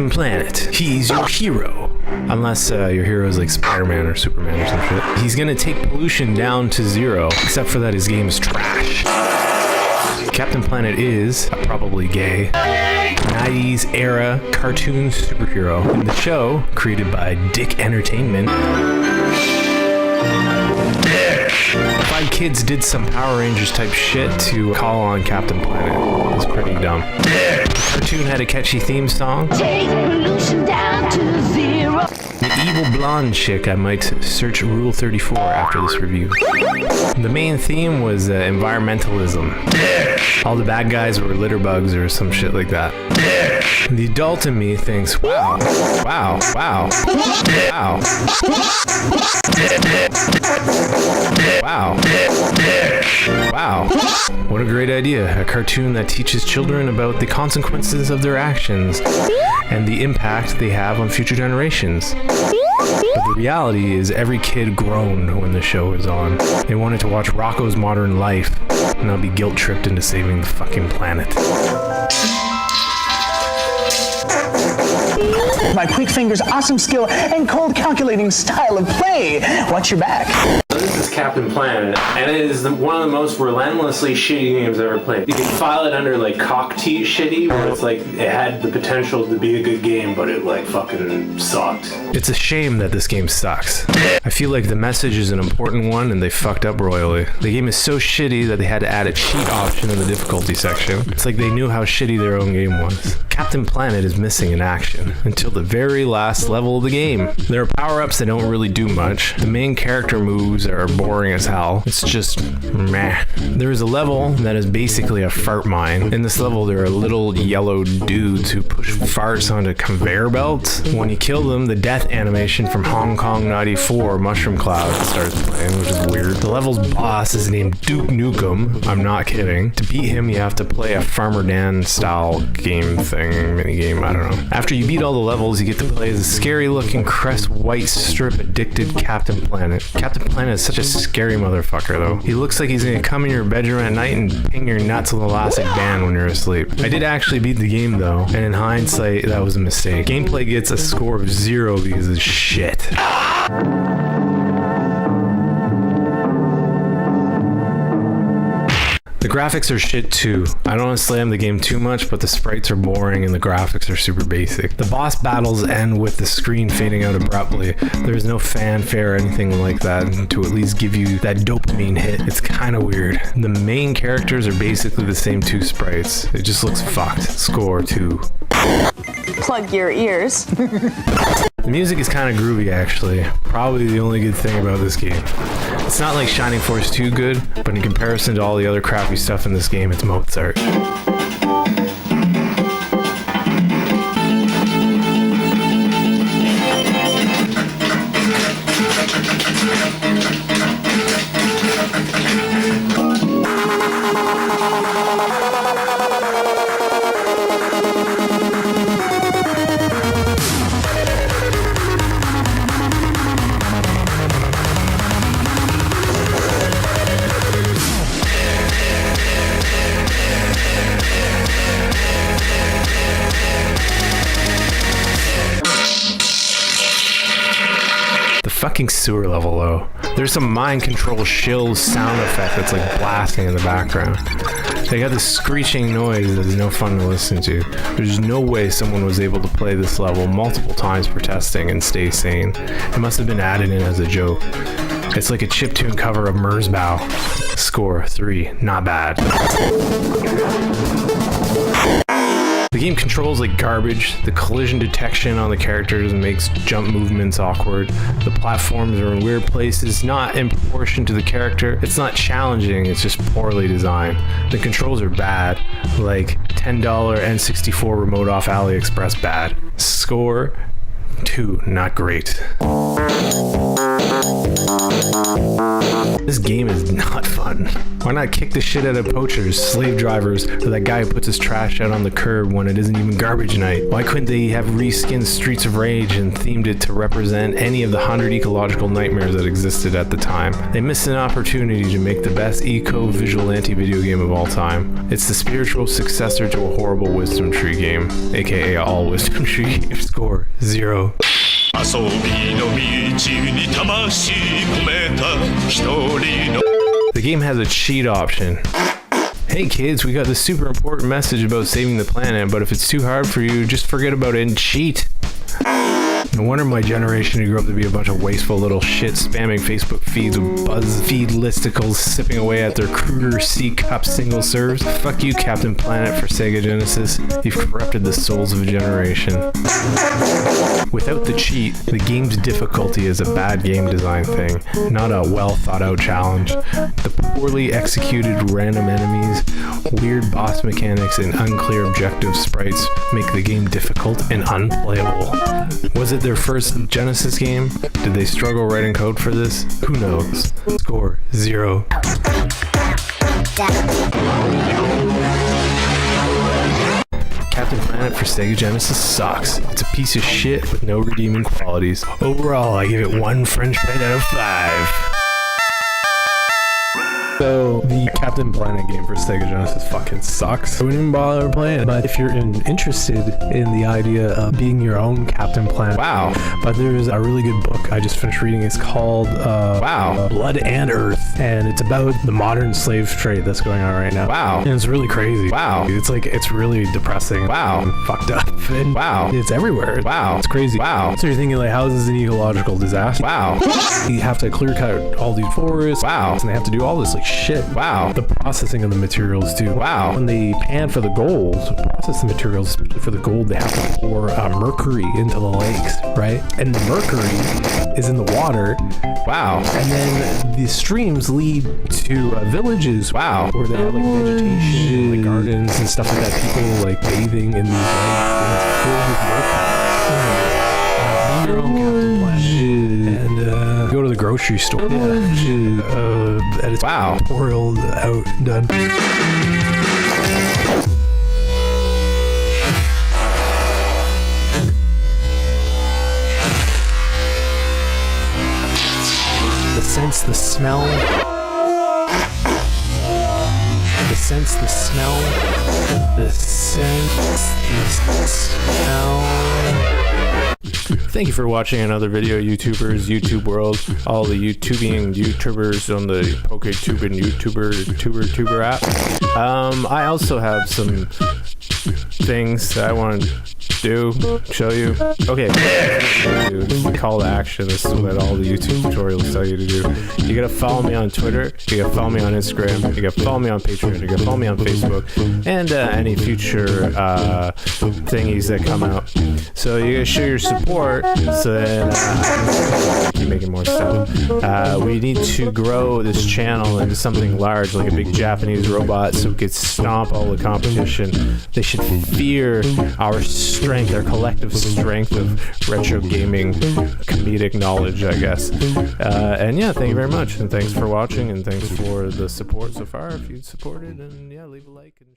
Captain Planet. He's your hero. Unless your hero is like Spider-Man or Superman or some shit. He's gonna take pollution down to zero, except for that his game is trash. Captain Planet is probably gay. 90s era cartoon superhero in the show created by Dick Entertainment. 5 kids did some Power Rangers type shit to call on Captain Planet. It was pretty dumb. The cartoon had a catchy theme song. Take pollution down to zero. The evil blonde chick, I might search Rule 34 after this review. The main theme was environmentalism. All the bad guys were litter bugs or some shit like that. The adult in me thinks, wow, wow, wow, wow, wow, wow, what a great idea. A cartoon that teaches children about the consequences of their actions and the impact they have on future generations. But the reality is every kid groaned when the show was on. They wanted to watch Rocko's Modern Life and not be guilt-tripped into saving the fucking planet. My quick fingers, awesome skill, and cold calculating style of play. Watch your back. This is Captain Planet, and it is one of the most relentlessly shitty games I've ever played. You can file it under like cock-teat shitty, where it's like it had the potential to be a good game, but it like fucking sucked. It's a shame that this game sucks. I feel like the message is an important one, and they fucked up royally. The game is so shitty that they had to add a cheat option in the difficulty section. It's like they knew how shitty their own game was. Captain Planet is missing in action until the very last level of the game. There are power-ups that don't really do much. The main character moves are boring as hell. It's just meh. There is a level that is basically a fart mine. In this level, there are little yellow dudes who push farts onto conveyor belts. When you kill them, the death animation from Hong Kong 94 Mushroom Cloud starts playing, which is weird. The level's boss is named Duke Nukem. I'm not kidding. To beat him, you have to play a Farmer Dan style game thing, mini game, I don't know. After you beat all the levels, you get to play as a scary looking crest white strip addicted Captain Planet. Captain Planet is such a scary motherfucker though. He looks like he's gonna come in your bedroom at night and ping your nuts with an elastic band when you're asleep. I did actually beat the game though, and in hindsight, that was a mistake. Gameplay gets a score of 0 because it's shit. The graphics are shit too. I don't want to slam the game too much, but the sprites are boring and the graphics are super basic. The boss battles end with the screen fading out abruptly. There's no fanfare or anything like that to at least give you that dopamine hit. It's kind of weird. The main characters are basically the same 2 sprites. It just looks fucked. Score 2. Plug your ears. The music is kind of groovy actually. Probably the only good thing about this game. It's not like Shining Force 2 good, but in comparison to all the other crappy stuff in this game, it's Mozart. Fucking sewer level though. There's some mind control shill sound effect that's like blasting in the background. They got this screeching noise that is no fun to listen to. There's no way someone was able to play this level multiple times per testing and stay sane. It must have been added in as a joke. It's like a chiptune cover of Merzbow. Score 3, not bad. The game controls like garbage. The collision detection on the characters makes jump movements awkward. The platforms are in weird places, not in proportion to the character. It's not challenging, it's just poorly designed. The controls are bad, like $10 N64 remote off AliExpress bad. Score 2, not great. This game is not fun. Why not kick the shit out of poachers, slave drivers, or that guy who puts his trash out on the curb when it isn't even garbage night? Why couldn't they have reskinned Streets of Rage and themed it to represent any of the 100 ecological nightmares that existed at the time? They missed an opportunity to make the best eco-vigilante video game of all time. It's the spiritual successor to a horrible wisdom tree game, aka all wisdom tree games. Score 0. The game has a cheat option. Hey kids, we got this super important message about saving the planet, but if it's too hard for you, just forget about it and cheat. No wonder my generation grew up to be a bunch of wasteful little shit spamming Facebook feeds with BuzzFeed listicles sipping away at their Kruger C-Cup single serves. Fuck you, Captain Planet for Sega Genesis. You've corrupted the souls of a generation. Without the cheat, the game's difficulty is a bad game design thing, not a well thought out challenge. The poorly executed random enemies, weird boss mechanics, and unclear objective sprites make the game difficult and unplayable. Was it their first Genesis game? Did they struggle writing code for this? Who knows? Score 0. Captain Planet for Sega Genesis sucks. It's a piece of shit with no redeeming qualities. Overall, I give it 1 French bread out of 5. So, the Captain Planet game for Sega Genesis fucking sucks. I wouldn't even bother playing it. But if you're interested in the idea of being your own Captain Planet, wow. But there's a really good book I just finished reading. It's called Blood and Earth. And it's about the modern slave trade that's going on right now. Wow. And it's really crazy. Wow. It's really depressing. Wow. And fucked up. And wow. It's everywhere. Wow. It's crazy. Wow. So you're thinking like, how is this an ecological disaster? Wow. You have to clear cut all these forests. Wow. And they have to do all this like shit. Wow. The processing of the materials too. Wow. When they pan for the gold, process the materials, especially for the gold, they have to pour mercury into the lakes, right? And the mercury is in the water. Wow. And then the streams lead to villages. Wow. Where they have like vegetation, like gardens and stuff like that. People like bathing in these lakes, and it's filled with mercury. Be your own Captain Planet. And go to the grocery store. And it's boiled out and done. The sense, the smell. The sense, the smell. The sense, the smell. Thank you for watching another video, YouTubers, YouTube world, all the YouTubing YouTubers on the PokeTube and YouTuber app. I also have some things that I want to show you. Okay, call to action. This is what all the YouTube tutorials tell you to do. You gotta follow me on Twitter, you gotta follow me on Instagram, you gotta follow me on Patreon, you gotta follow me on Facebook, and any future thingies that come out. So you gotta show your support so that I can keep making more stuff. We need to grow this channel into something large, like a big Japanese robot, so we could stomp all the competition. They should fear our strength, our collective strength of retro gaming comedic knowledge, I guess. And yeah, thank you very much, and thanks for watching, and thanks for the support so far. If you'd supported, and yeah, leave a like. And